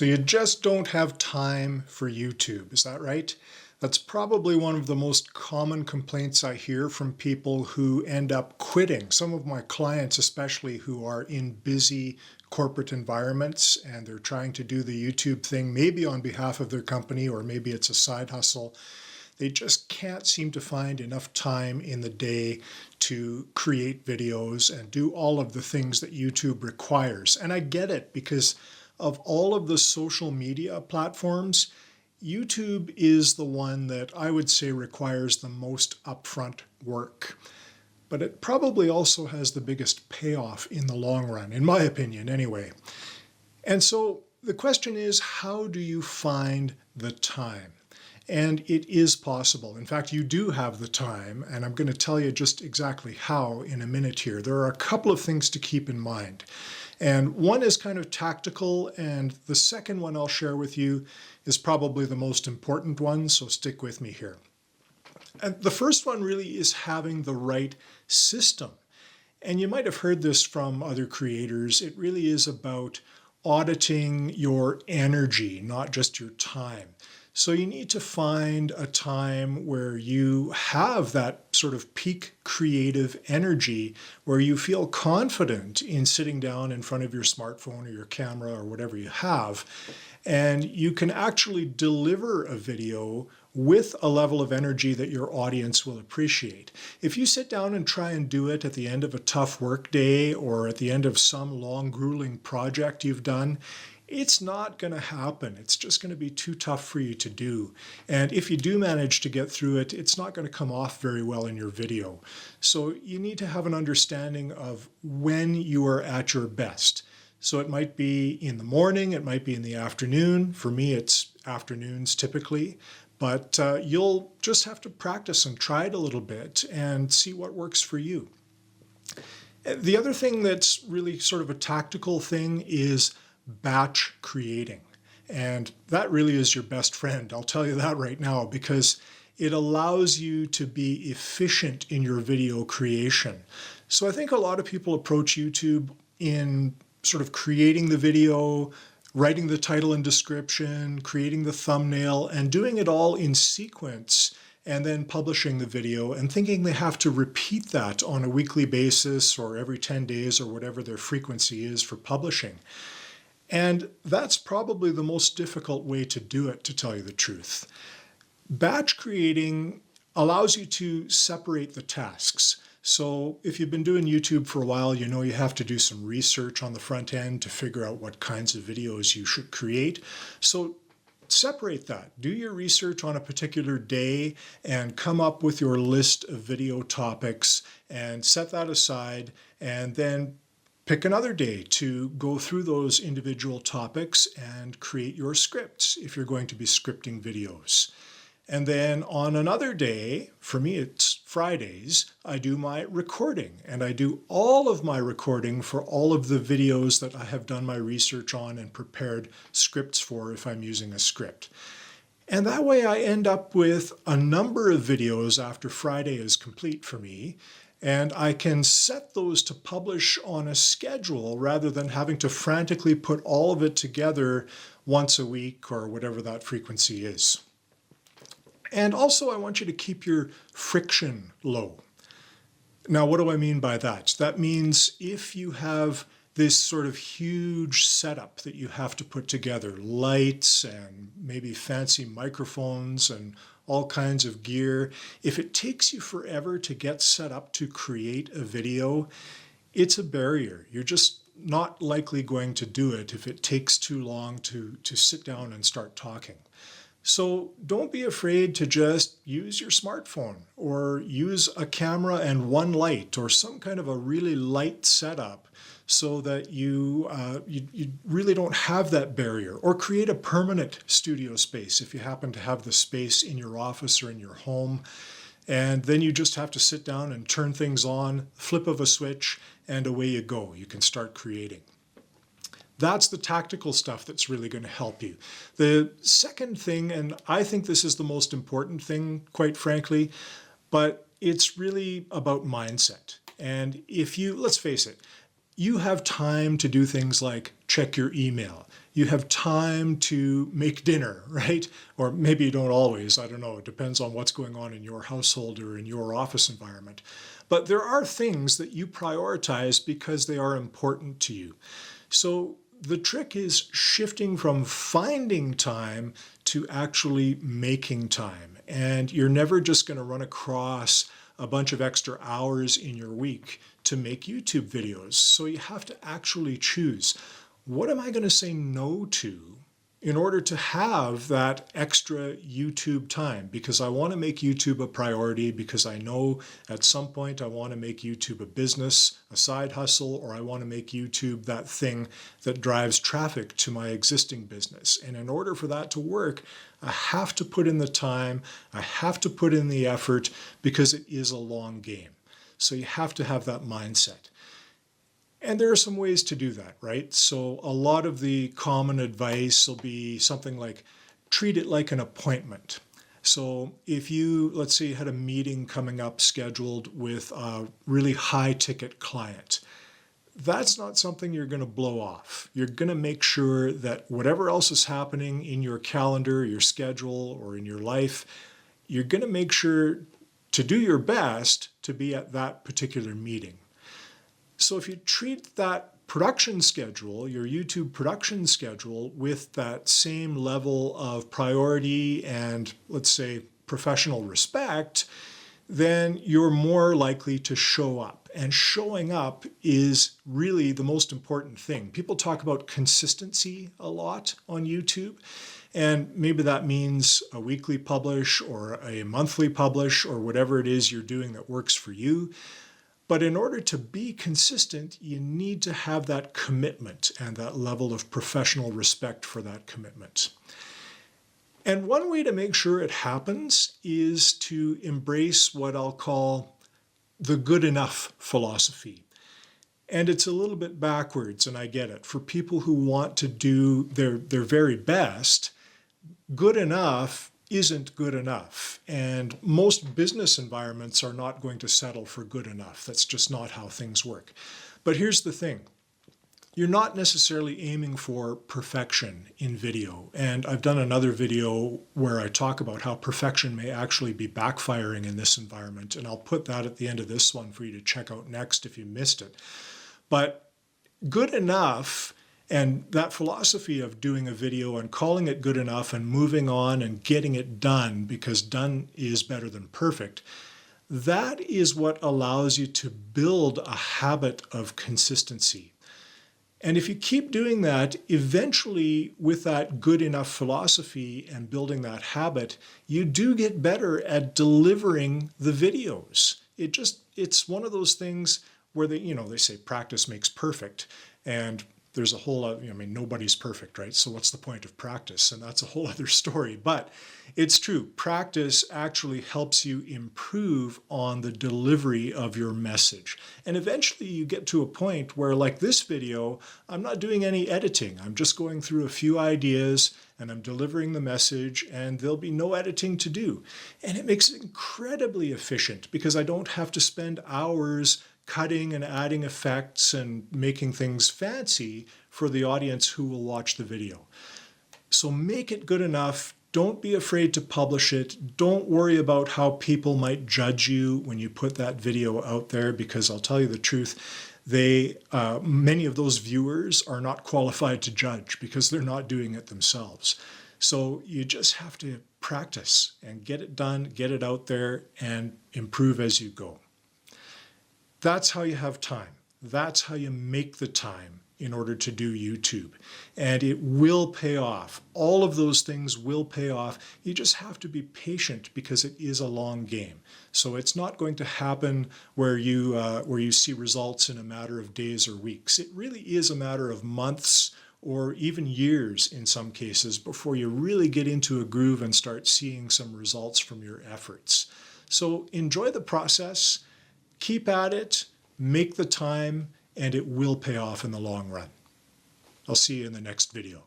So you just don't have time for YouTube, is that right? That's probably one of the most common complaints I hear from people who end up quitting. Some of my clients, especially who are in busy corporate environments and they're trying to do the YouTube thing, maybe on behalf of their company, or maybe it's a side hustle. They just can't seem to find enough time in the day to create videos and do all of the things that YouTube requires. And I get it, because of all of the social media platforms, YouTube is the one that I would say requires the most upfront work. But it probably also has the biggest payoff in the long run, in my opinion anyway. And so the question is, how do you find the time? And it is possible. In fact, you do have the time, and I'm going to tell you just exactly how in a minute here. There are a couple of things to keep in mind. And one is kind of tactical, and the second one I'll share with you is probably the most important one, so stick with me here. And the first one really is having the right system. And you might have heard this from other creators. It really is about auditing your energy, not just your time. So you need to find a time where you have that sort of peak creative energy, where you feel confident in sitting down in front of your smartphone or your camera or whatever you have, and you can actually deliver a video with a level of energy that your audience will appreciate. If you sit down and try and do it at the end of a tough work day or at the end of some long, grueling project you've done, it's not going to happen. It's just going to be too tough for you to do. And if you do manage to get through it, it's not going to come off very well in your video. So you need to have an understanding of when you are at your best. So it might be in the morning, it might be in the afternoon. For me, it's afternoons typically. But you'll just have to practice and try it a little bit and see what works for you. The other thing that's really sort of a tactical thing is batch creating. And that really is your best friend. I'll tell you that right now, because it allows you to be efficient in your video creation. So I think a lot of people approach YouTube in sort of creating the video, writing the title and description, creating the thumbnail, and doing it all in sequence, and then publishing the video and thinking they have to repeat that on a weekly basis or every 10 days or whatever their frequency is for publishing. And that's probably the most difficult way to do it, to tell you the truth. Batch creating allows you to separate the tasks. So if you've been doing YouTube for a while, you know you have to do some research on the front end to figure out what kinds of videos you should create. So separate that. Do your research on a particular day and come up with your list of video topics and set that aside, and then pick another day to go through those individual topics and create your scripts if you're going to be scripting videos. And then on another day, for me it's Fridays, I do my recording, and I do all of my recording for all of the videos that I have done my research on and prepared scripts for if I'm using a script. And that way I end up with a number of videos after Friday is complete for me, and I can set those to publish on a schedule rather than having to frantically put all of it together once a week or whatever that frequency is. And also I want you to keep your friction low. Now, what do I mean by that? That means if you have this sort of huge setup that you have to put together, lights and maybe fancy microphones and all kinds of gear, if it takes you forever to get set up to create a video, it's a barrier. You're just not likely going to do it if it takes too long to sit down and start talking. So don't be afraid to just use your smartphone or use a camera and one light or some kind of a really light setup so that you really don't have that barrier, or create a permanent studio space if you happen to have the space in your office or in your home. And then you just have to sit down and turn things on, flip of a switch, and away you go. You can start creating. That's the tactical stuff that's really going to help you. The second thing, and I think this is the most important thing, quite frankly, but it's really about mindset. And if you, let's face it, you have time to do things like check your email. You have time to make dinner, right? Or maybe you don't always, I don't know. It depends on what's going on in your household or in your office environment. But there are things that you prioritize because they are important to you. So the trick is shifting from finding time to actually making time. And you're never just going to run across a bunch of extra hours in your week to make YouTube videos. So you have to actually choose, what am I going to say no to in order to have that extra YouTube time? Because I want to make YouTube a priority, because I know at some point I want to make YouTube a business, a side hustle, or I want to make YouTube that thing that drives traffic to my existing business. And in order for that to work, I have to put in the time, I have to put in the effort, because it is a long game. So you have to have that mindset. And there are some ways to do that, right? So a lot of the common advice will be something like, treat it like an appointment. So if you, let's say you had a meeting coming up scheduled with a really high ticket client, that's not something you're going to blow off. You're going to make sure that whatever else is happening in your calendar, your schedule, or in your life, you're going to make sure to do your best to be at that particular meeting. So if you treat that production schedule, your YouTube production schedule, with that same level of priority and, let's say, professional respect, then you're more likely to show up. And showing up is really the most important thing. People talk about consistency a lot on YouTube. And maybe that means a weekly publish or a monthly publish or whatever it is you're doing that works for you. But in order to be consistent, you need to have that commitment and that level of professional respect for that commitment. And one way to make sure it happens is to embrace what I'll call the good enough philosophy. And it's a little bit backwards, and I get it. For people who want to do their very best, good enough isn't good enough. And most business environments are not going to settle for good enough. That's just not how things work. But here's the thing. You're not necessarily aiming for perfection in video. And I've done another video where I talk about how perfection may actually be backfiring in this environment. And I'll put that at the end of this one for you to check out next if you missed it. But good enough, and that philosophy of doing a video and calling it good enough and moving on and getting it done, because done is better than perfect, that is what allows you to build a habit of consistency. And if you keep doing that, eventually with that good enough philosophy and building that habit, you do get better at delivering the videos. It's one of those things where they say practice makes perfect. And there's a whole lot, nobody's perfect, right? So what's the point of practice? And that's a whole other story. But it's true. Practice actually helps you improve on the delivery of your message. And eventually you get to a point where, like this video, I'm not doing any editing. I'm just going through a few ideas and I'm delivering the message, and there'll be no editing to do. And it makes it incredibly efficient because I don't have to spend hours cutting and adding effects and making things fancy for the audience who will watch the video. So make it good enough. Don't be afraid to publish it. Don't worry about how people might judge you when you put that video out there, because I'll tell you the truth, many of those viewers are not qualified to judge because they're not doing it themselves. So you just have to practice and get it done, get it out there, and improve as you go. That's how you have time. That's how you make the time in order to do YouTube. And it will pay off. All of those things will pay off. You just have to be patient because it is a long game. So it's not going to happen where you see results in a matter of days or weeks. It really is a matter of months or even years in some cases before you really get into a groove and start seeing some results from your efforts. So enjoy the process. Keep at it, make the time, and it will pay off in the long run. I'll see you in the next video.